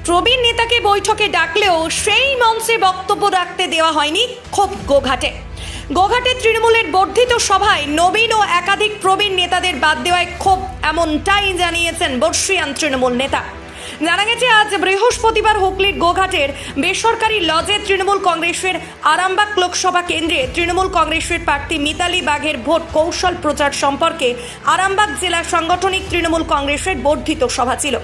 প্রবীণ নেতাকে বৈঠকে ডাকলেও সেই মঞ্চে বক্তব্য রাখতে দেওয়া হয়নি ক্ষোভ গোঘাটে তৃণমূলের বর্ধিত সভায় নবীন ও একাধিক প্রবীণ নেতাদের বাদ দেওয়ায় ক্ষোভ এমনটাই জানিয়েছেন বর্ষীয়ান তৃণমূল নেতা। জানা গেছে আজ বৃহস্পতিবার হুগলির গোঘাটের বেসরকারি লজে তৃণমূল কংগ্রেসের আরামবাগ লোকসভা কেন্দ্রে তৃণমূল কংগ্রেসের প্রার্থী মিতালি বাঘের ভোট কৌশল প্রচার সম্পর্কে আরামবাগ জেলা সাংগঠনিক তৃণমূল কংগ্রেসের বর্ধিত সভা ছিল।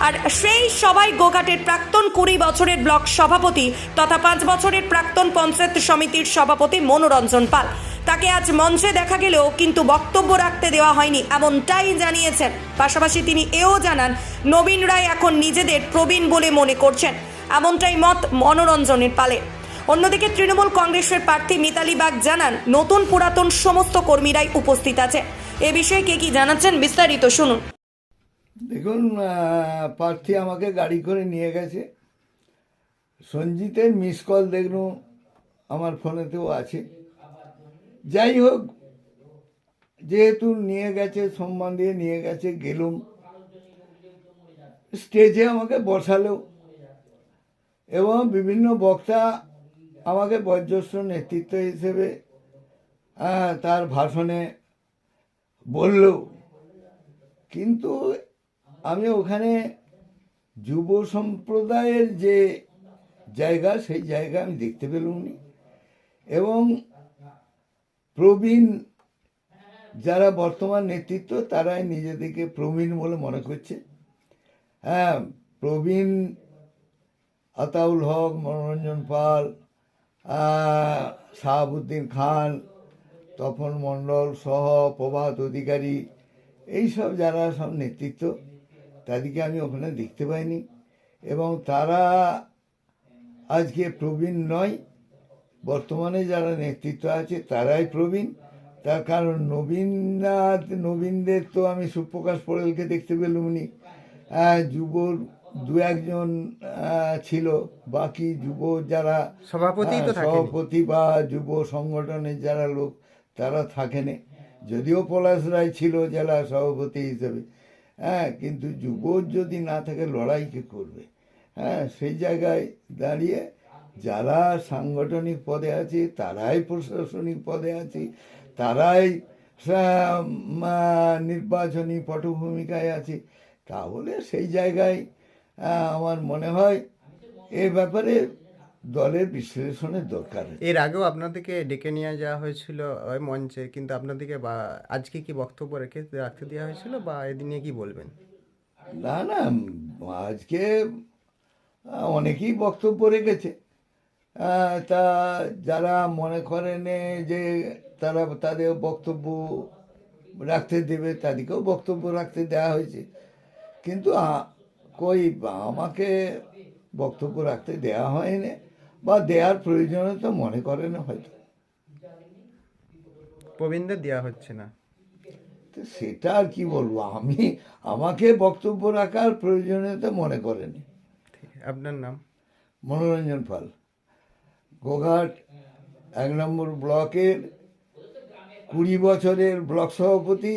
আর সেই সভায় গোঘাটের প্রাক্তন 20 বছরের ব্লক সভাপতি তথা 5 বছরের প্রাক্তন পঞ্চায়েত সমিতির সভাপতি মনোরঞ্জন পাল, তাকে আজ মঞ্চে দেখা গেলেও কিন্তু বক্তব্য রাখতে দেওয়া হয়নি এমনটাই জানিয়েছেন। পাশাপাশি তিনি এও জানান নবীন রায় এখন নিজেদের প্রবীণ বলে মনে করছেন, এমনটাই মত মনোরঞ্জনের পালে। অন্যদিকে তৃণমূল কংগ্রেসের প্রার্থী মিতালি বাগ জানান নতুন পুরাতন সমস্ত কর্মীরাই উপস্থিত আছে। এ বিষয়ে কে কি জানাচ্ছেন বিস্তারিত শুনুন। দেখুন, প্রার্থী আমাকে গাড়ি করে নিয়ে গেছে। সঞ্জিতের মিস কল দেখুন আমার ফোনেতেও আছে। যাই হোক, যেহেতু নিয়ে গেছে, সম্মান দিয়ে নিয়ে গেছে, গেলুম। স্টেজে আমাকে বসালো এবং বিভিন্ন বক্তা আমাকে বয়োজ্যেষ্ঠ নেতৃত্ব হিসেবে তার ভাষণে বলল, কিন্তু আমি ওখানে যুব সম্প্রদায়ের যে জায়গা, সেই জায়গা আমি দেখতে পেলাম না। এবং প্রবীণ যারা বর্তমান নেতৃত্ব, তারাই নিজেদেরকে প্রবীণ বলে মনে করছে। প্রবীণ আতাউল হক, মনোরঞ্জন পাল, শাহাবুদ্দিন খান, তপন মণ্ডল সহ প্রভাত অধিকারী, এইসব যারা সব নেতৃত্ব, তাদেরকে আমি ওখানে দেখতে পাইনি। এবং তারা আজকে প্রবীণ নয়, বর্তমানে যারা নেতৃত্ব আছে তারাই প্রবীণ। তার কারণ নবীনদের তো আমি সুপ্রকাশ পোড়েলকে দেখতে পেলাম নি। যুব দু একজন ছিল, বাকি যুব যারা সভাপতি বা যুব সংগঠনের যারা লোক, তারা থাকেনি। যদিও পলাশ রায় ছিল জেলা সভাপতি হিসেবে, কিন্তু যুব যদি না থাকে লড়াই কে করবে? সেই জায়গায় দাঁড়িয়ে যারা সাংগঠনিক পদে আছে, তারাই প্রশাসনিক পদে আছে, তারাই নির্বাচনী পটভূমিকায় আছে। তাহলে সেই জায়গায় আমার মনে হয় এ ব্যাপারে দলের বিশ্লেষণের দরকার। এর আগেও আপনাদেরকে ডেকে নিয়ে যাওয়া হয়েছিল ওই মঞ্চে, কিন্তু আপনাদেরকে বা আজকে কি বক্তব্য রাখতে দেওয়া হয়েছিল, বা এদিন নিয়ে কি বলবেন? না, আজকে অনেকেই বক্তব্য রেখেছে। তা যারা মনে করেন যে তারা তাদের বক্তব্য রাখতে দেবে, তাদেরকেও বক্তব্য রাখতে দেওয়া হয়েছে। কিন্তু আমাকে বক্তব্য রাখতে দেওয়া হয়নি বা দেওয়ার প্রয়োজনীয়তা মনে করেন হয়তো। প্রবীণদের দেওয়া হচ্ছে না, তো সেটা আর কি বলবো, আমাকে বক্তব্য রাখার প্রয়োজনীয়তা মনে করেনি। আপনার নাম? মনোরঞ্জন পাল, গোঘাট 1 নম্বর ব্লকের 20 বছরের ব্লক সভাপতি,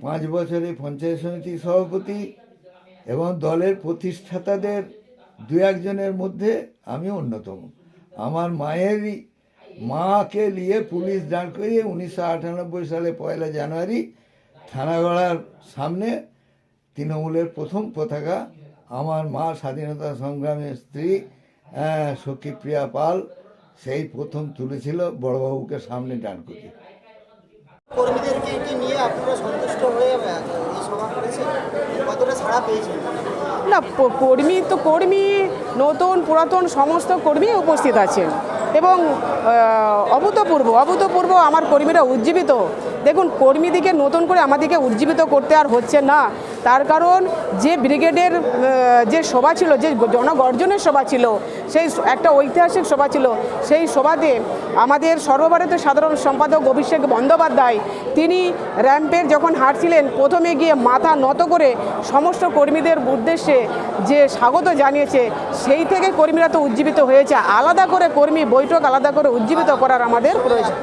5 বছরের পঞ্চায়েত সমিতি সভাপতি, এবং দলের প্রতিষ্ঠাতাদের 2-1 জনের মধ্যে আমি অন্যতম। আমার মাকে নিয়ে পুলিশ দাঁড় করিয়ে 1998 সালে 1 জানুয়ারি থানাগড়ার সামনে তৃণমূলের প্রথম পতাকা আমার মা স্বাধীনতা সংগ্রামের স্ত্রী সখীপ্রিয়া পাল সেই প্রথম তুলেছিল বড়বাবুকে সামনে দাঁড় করিয়ে। কর্মীদেরকে নিয়ে আপনারা সন্তুষ্ট হয়ে এই সভা করেছেন, কতটা ছাড়া পেয়েছেন? না, কর্মী নতুন পুরাতন সমস্ত কর্মী উপস্থিত আছেন এবং অভূতপূর্ব আমার কর্মীরা উজ্জীবিত। দেখুন, কর্মীদিকে নতুন করে আমাদেরকে উজ্জীবিত করতে আর হচ্ছে না। তার কারণ যে ব্রিগেডের যে সভা ছিল, যে জনগর্জনের সভা ছিল, সেই একটা ঐতিহাসিক সভা ছিল। সেই সভাতে আমাদের সর্বভারতীয় সাধারণ সম্পাদক অভিষেক বন্দ্যোপাধ্যায় তিনি র্যাম্পের যখন হাঁটছিলেন, প্রথমে গিয়ে মাথা নত করে সমস্ত কর্মীদের উদ্দেশ্যে যে স্বাগত জানিয়েছে, সেই থেকে কর্মীরা তো উজ্জীবিত হয়েছে। আলাদা করে কর্মী বৈঠক আলাদা করে উজ্জীবিত করার আমাদের প্রয়োজন।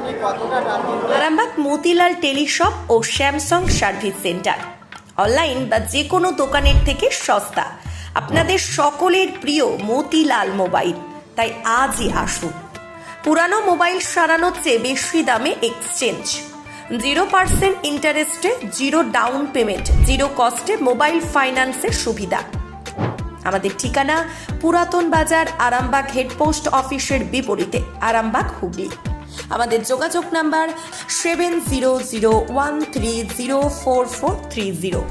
আরামবাগ মতিলাল টেলিশপ ও স্যামসাং সার্ভিস সেন্টার অনলাইন বা যে কোনো দোকানের থেকে সস্তা। আপনাদের সকলের প্রিয় মতিলাল মোবাইল। তাই আজই আসুন। পুরানো মোবাইল সারানোর চেয়ে বেশি দামে এক্সচেঞ্জ, 0% ইন্টারেস্টে, 0 ডাউন পেমেন্ট, 0 কস্টে মোবাইল ফাইন্যান্সের সুবিধা। আমাদের ঠিকানা পুরাতন বাজার, আরামবাগ হেডপোস্ট অফিসের বিপরীতে, আরামবাগ, হুগলি। আমাদের যোগাযোগ নাম্বার 7001304430।